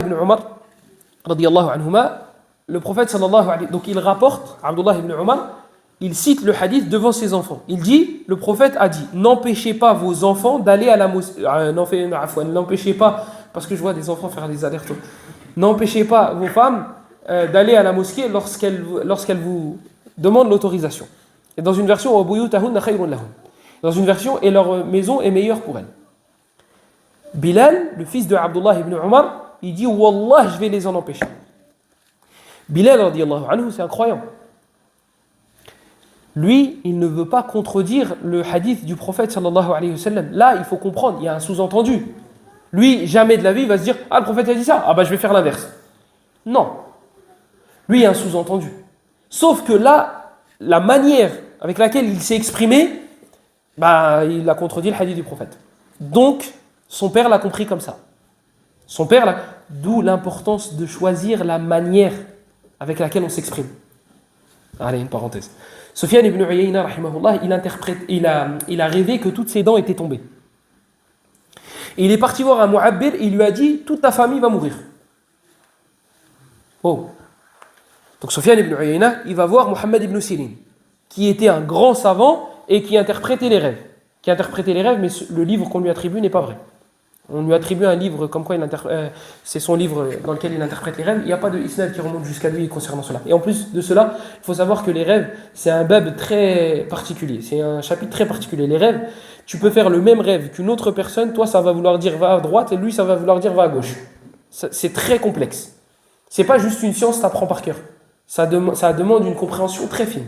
ibn Omar, radiyallahu anhuma, le prophète sallallahu alayhi, donc il rapporte, Abdullah ibn Omar, il cite le hadith devant ses enfants. Il dit, le prophète a dit, n'empêchez pas vos enfants d'aller à la mosquée, n'empêchez pas, parce que je vois des enfants faire des allers-retours, n'empêchez pas vos femmes d'aller à la mosquée lorsqu'elles vous demandent l'autorisation. Et dans une version, dans une version, et leur maison est meilleure pour elles. Bilal, le fils de Abdullah ibn Omar, il dit, Wallah, je vais les en empêcher. Bilal, radiyallahu anhu, c'est un croyant. Lui, il ne veut pas contredire le hadith du prophète sallallahu alayhi wa sallam. Là, il faut comprendre, il y a un sous-entendu. Lui, jamais de la vie, il va se dire, ah, le prophète a dit ça, ah bah je vais faire l'inverse. Non. Lui, il y a un sous-entendu. Sauf que là, la manière avec laquelle il s'est exprimé, bah, il a contredit le hadith du prophète. Donc, son père l'a compris comme ça. D'où l'importance de choisir la manière avec laquelle on s'exprime. Allez, une parenthèse. Sufyan ibn Uyayna, rahimahullah, il a rêvé que toutes ses dents étaient tombées. Et il est parti voir un mu'abbir et il lui a dit, toute ta famille va mourir. Oh. Donc Sufyan ibn Uyayna, il va voir Muhammad ibn Sirin, qui était un grand savant et qui interprétait les rêves. Mais le livre qu'on lui attribue n'est pas vrai. On lui attribue un livre comme quoi c'est son livre dans lequel il interprète les rêves. Il n'y a pas de isnad qui remonte jusqu'à lui concernant cela. Et en plus de cela, il faut savoir que les rêves, c'est un bab très particulier. C'est un chapitre très particulier. Les rêves, tu peux faire le même rêve qu'une autre personne. Toi, ça va vouloir dire va à droite et lui, ça va vouloir dire va à gauche. C'est très complexe. C'est pas juste une science, tu apprends par cœur. Ça demande une compréhension très fine.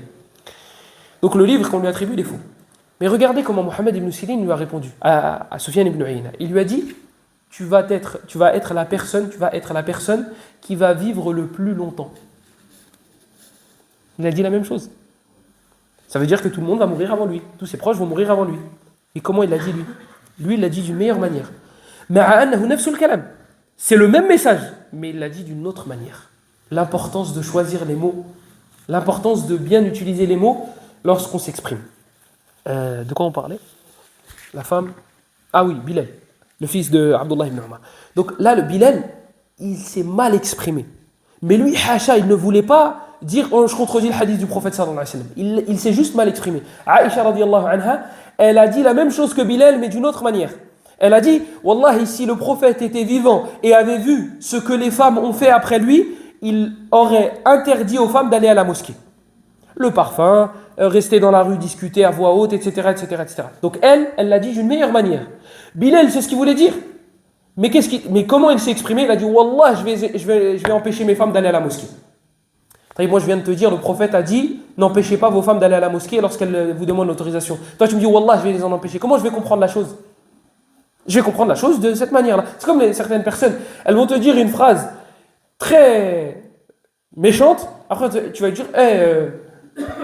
Donc le livre qu'on lui attribue, il est faux. Mais regardez comment Muhammad ibn Sirin lui a répondu à Sufyan ibn Uyayna. Il lui a dit, tu vas être la personne qui va vivre le plus longtemps. Il a dit la même chose. Ça veut dire que tout le monde va mourir avant lui. Tous ses proches vont mourir avant lui. Et comment il l'a dit lui? Lui, il l'a dit d'une meilleure manière. C'est le même message, mais il l'a dit d'une autre manière. L'importance de choisir les mots, l'importance de bien utiliser les mots lorsqu'on s'exprime. De quoi on parlait? La femme? Ah oui, Bilal, le fils de Abdullah ibn Omar. Donc là, le Bilal, il s'est mal exprimé. Mais lui, Hacha, il ne voulait pas dire oh, je contredis le hadith du prophète sallallahu alayhi wa sallam. Il s'est juste mal exprimé. Aïcha radiyallahu anha, elle a dit la même chose que Bilal, mais d'une autre manière. Elle a dit Wallahi, si le prophète était vivant et avait vu ce que les femmes ont fait après lui, il aurait interdit aux femmes d'aller à la mosquée. Le parfum, rester dans la rue, discuter à voix haute, etc., etc., etc. Donc elle l'a dit d'une meilleure manière. Bilal, c'est ce qu'il voulait dire. Mais comment il s'est exprimé? Il a dit Wallah, je vais empêcher mes femmes d'aller à la mosquée. Moi, je viens de te dire, le prophète a dit n'empêchez pas vos femmes d'aller à la mosquée lorsqu'elles vous demandent l'autorisation. Toi, tu me dis Wallah, je vais les en empêcher. Comment je vais comprendre la chose? Je vais comprendre la chose de cette manière-là. C'est comme certaines personnes, elles vont te dire une phrase très méchante. Après, tu vas te dire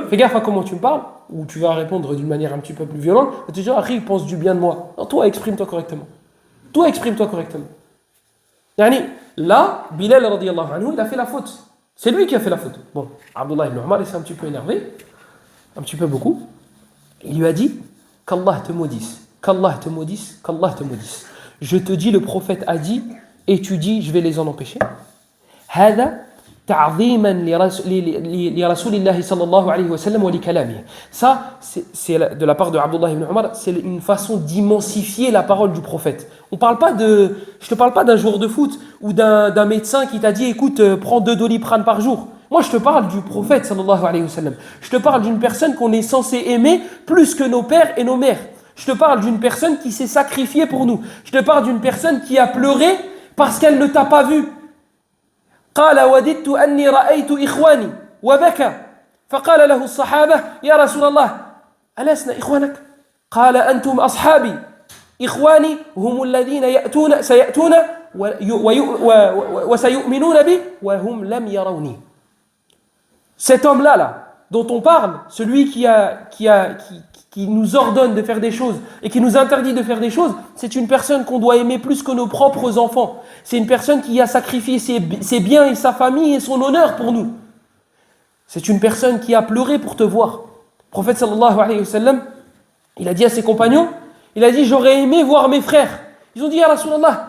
fais gaffe à comment tu me parles, ou tu vas répondre d'une manière un petit peu plus violente, et tu te dis, il pense du bien de moi. Non, toi, exprime-toi correctement. Yani, là, Bilal, radiyallahu anhu, il a fait la faute. C'est lui qui a fait la faute. Bon, Abdullah ibn Omar, il s'est un petit peu énervé, un petit peu beaucoup. Il lui a dit, qu'Allah te maudisse, qu'Allah te maudisse, qu'Allah te maudisse. Je te dis, le prophète a dit, et tu dis, je vais les en empêcher. Hada تعظيما لرسول الله صلى الله عليه وسلم ولكلامه. Ça, c'est de la part de Abdullah ibn Omar, c'est une façon d'immensifier la parole du prophète. Je te parle pas d'un joueur de foot ou d'un médecin qui t'a dit écoute, prends 2 Doliprane par jour. Moi, je te parle du prophète sallallahu alayhi wa sallam. Je te parle d'une personne qu'on est censé aimer plus que nos pères et nos mères. Je te parle d'une personne qui s'est sacrifiée pour nous. Je te parle d'une personne qui a pleuré parce qu'elle ne t'a pas vu. قال وددت أني رأيت إخواني وبكى فقال له الصحابة يا رسول الله ألسنا إخوانك قال أنتم أصحابي إخواني هم الذين سيأتون وسيؤمنون بي وهم لم يروني. Cet homme-là, dont on parle, celui qui nous ordonne de faire des choses et qui nous interdit de faire des choses, c'est une personne qu'on doit aimer plus que nos propres enfants. C'est une personne qui a sacrifié ses biens et sa famille et son honneur pour nous. C'est une personne qui a pleuré pour te voir. Le prophète sallallahu alayhi wa sallam, il a dit à ses compagnons, il a dit j'aurais aimé voir mes frères. Ils ont dit ya Rasulallah,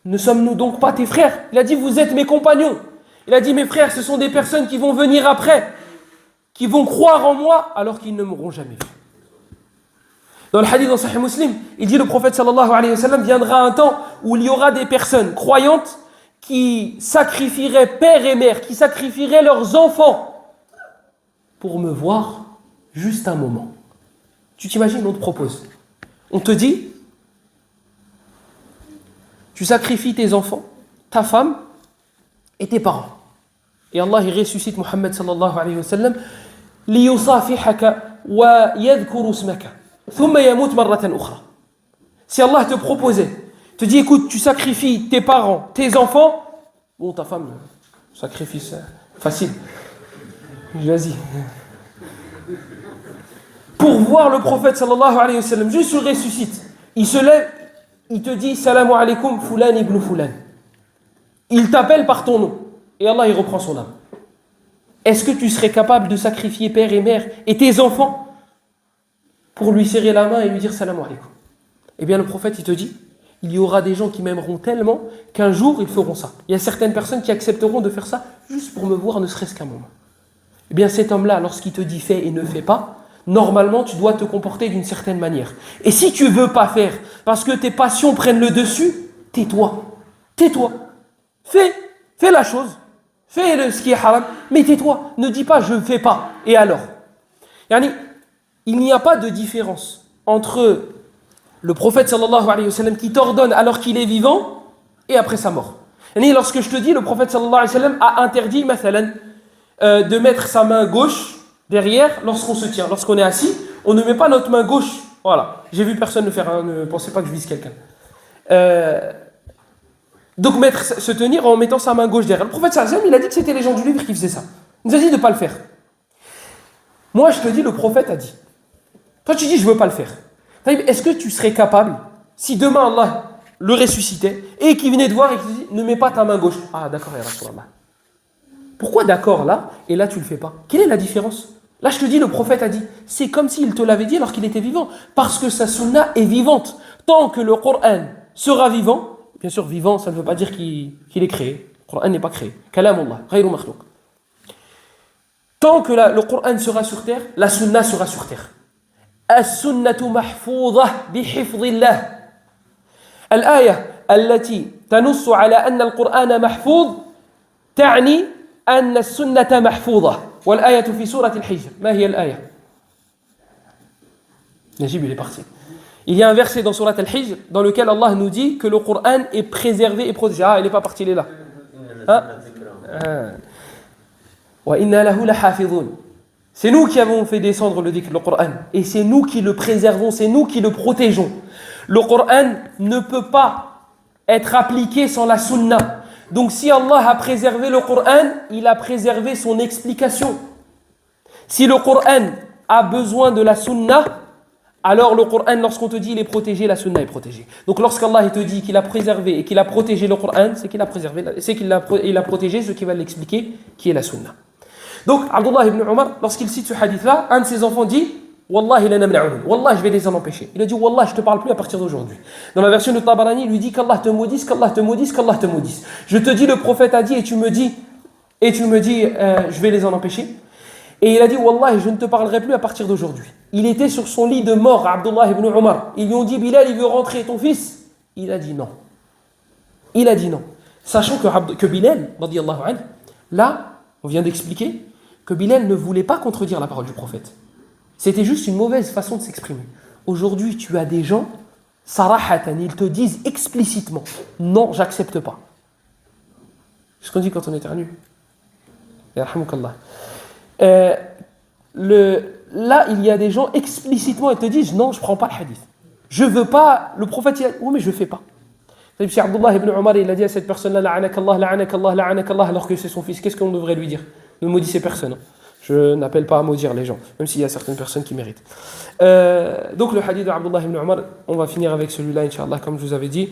ne sommes-nous donc pas tes frères? Il a dit, vous êtes mes compagnons. Il a dit, mes frères, ce sont des personnes qui vont venir après, qui vont croire en moi alors qu'ils ne m'auront jamais vu. Dans le hadith dans Sahih Muslim, il dit, le prophète sallallahu alayhi wa sallam, viendra un temps où il y aura des personnes croyantes qui sacrifieraient père et mère, qui sacrifieraient leurs enfants pour me voir juste un moment. Tu t'imagines, on te propose. On te dit, tu sacrifies tes enfants, ta femme et tes parents. Et Allah il ressuscite Muhammad sallallahu alayhi wa sallam liyusafihaka wa yadhkuru ismaka thumma yamut marratan ukhra. Si Allah te proposait, te dit écoute, tu sacrifies tes parents, tes enfants, bon ta femme, sacrifice facile. Vas-y. Pour voir le prophète sallallahu alayhi wa sallam, juste il ressuscite. Il se lève, il te dit Salamu alaykum Fulan ibn Fulan. Il t'appelle par ton nom. Et Allah il reprend son âme. Est-ce que tu serais capable de sacrifier père et mère et tes enfants pour lui serrer la main et lui dire Salamu alaykum? Eh bien le prophète il te dit, il y aura des gens qui m'aimeront tellement qu'un jour ils feront ça. Il y a certaines personnes qui accepteront de faire ça juste pour me voir ne serait-ce qu'un moment. Eh bien cet homme-là, lorsqu'il te dit fais et ne fais pas, normalement tu dois te comporter d'une certaine manière. Et si tu veux pas faire parce que tes passions prennent le dessus, tais-toi. Tais-toi. Fais la chose. Fais ce qui est haram, mais tais-toi. Ne dis pas je ne fais pas. Et alors? Yani, il n'y a pas de différence entre le prophète sallallahu alayhi wa sallam qui t'ordonne alors qu'il est vivant et après sa mort. Yani, lorsque je te dis, le prophète sallallahu alayhi wa sallam a interdit mathalan, de mettre sa main gauche derrière lorsqu'on se tient. Lorsqu'on est assis, on ne met pas notre main gauche. Voilà. J'ai vu personne le faire, hein, ne pensez pas que je vise quelqu'un. Donc se tenir en mettant sa main gauche derrière. Le prophète sallallahu alayhi wa sallam, il a dit que c'était les gens du livre qui faisaient ça. Il nous a dit de ne pas le faire. Moi je te dis, le prophète a dit. Toi tu dis je ne veux pas le faire. Est-ce que tu serais capable, si demain Allah le ressuscitait et qu'il venait te voir et qu'il te dit ne mets pas ta main gauche? Ah d'accord, ya Rasulallah. Pourquoi d'accord là et là tu le fais pas? Quelle est la différence? Là je te dis, le prophète a dit, c'est comme s'il te l'avait dit alors qu'il était vivant, parce que sa sunna est vivante. Tant que le Coran sera vivant, bien sûr vivant ça ne veut pas dire qu'il est créé, le Coran n'est pas créé, kalamullah, ghayru makhlouq. Tant que le Coran sera sur terre, la sunna sera sur terre. As-sunnatu mahfouzah bihifdillah. Al-aya allati tanussu ala anna al-Qur'ana mahfouz تعني أن السنة محفوظة والآية في سورة الحجر. ما هي الآية؟ Najib il est parti. Il y a un verset dans Surat Al-Hijr dans lequel Allah nous dit que le Coran est préservé et protégé. Ah, il n'est pas parti, il est là. Wa inna lahu lahafidhun. C'est nous qui avons fait descendre le Coran et c'est nous qui le préservons, c'est nous qui le protégeons. Le Coran ne peut pas être appliqué sans la sunna. Donc si Allah a préservé le Coran, il a préservé son explication. Si le Coran a besoin de la sunna, alors le Coran, lorsqu'on te dit il est protégé, la sunna est protégée. Donc lorsqu'Allah te dit qu'il a préservé et qu'il a protégé le Coran, c'est qu'il a préservé, c'est qu'il a protégé ce qui va l'expliquer, qui est la sunna. Donc Abdullah ibn Umar, lorsqu'il cite ce hadith-là, un de ses enfants dit Wallahi la namna'un. Wallah, je vais les en empêcher. Il a dit Wallah, je te parle plus à partir d'aujourd'hui. Dans la version de Tabarani, il lui dit qu'Allah te maudisse, qu'Allah te maudisse, qu'Allah te maudisse. Je te dis, le prophète a dit, et tu me dis, je vais les en empêcher. Et il a dit Wallah, je ne te parlerai plus à partir d'aujourd'hui. Il était sur son lit de mort, Abdullah ibn Umar. Ils lui ont dit Bilal, il veut rentrer, ton fils. Il a dit non. Il a dit non. Sachant que Bilal, radiyallahu anhu, là, on vient d'expliquer que Bilal ne voulait pas contredire la parole du prophète. C'était juste une mauvaise façon de s'exprimer. Aujourd'hui, tu as des gens, sarahatan, ils te disent explicitement non, j'accepte pas. C'est ce qu'on dit quand on éternue. Yarhamukallah. Là, il y a des gens explicitement, ils te disent non, je prends pas le hadith. Je veux pas, le prophète, il a dit oui, mais je fais pas. Si Abdullah ibn Umar, il a dit à cette personne-là, la'anakallah, la'anakallah, la'anakallah, alors que c'est son fils, qu'est-ce qu'on devrait lui dire? Ne maudissez personne. Je n'appelle pas à maudire les gens, même s'il y a certaines personnes qui méritent. Donc le hadith d'Abdullah ibn Umar, on va finir avec celui-là, Inch'Allah, comme je vous avais dit.